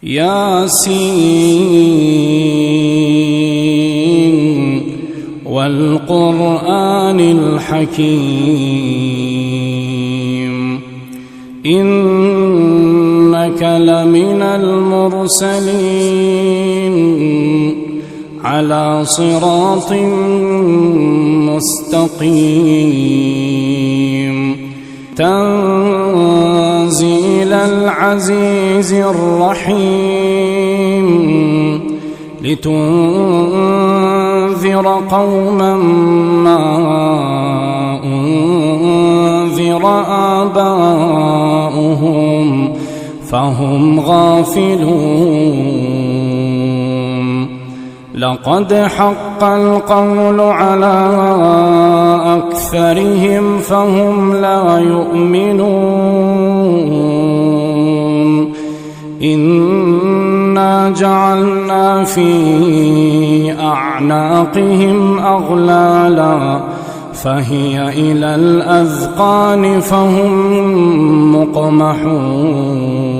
ياسين والقرآن الحكيم إنك لمن المرسلين على صراط مستقيم تنزيل العزيز الرحيم لتنذر قوما ما أنذر آباؤهم فهم غافلون لقد حق القول على أكثرهم فهم لا يؤمنون إنا جعلنا في أعناقهم أغلالا فهي إلى الأذقان فهم مقمحون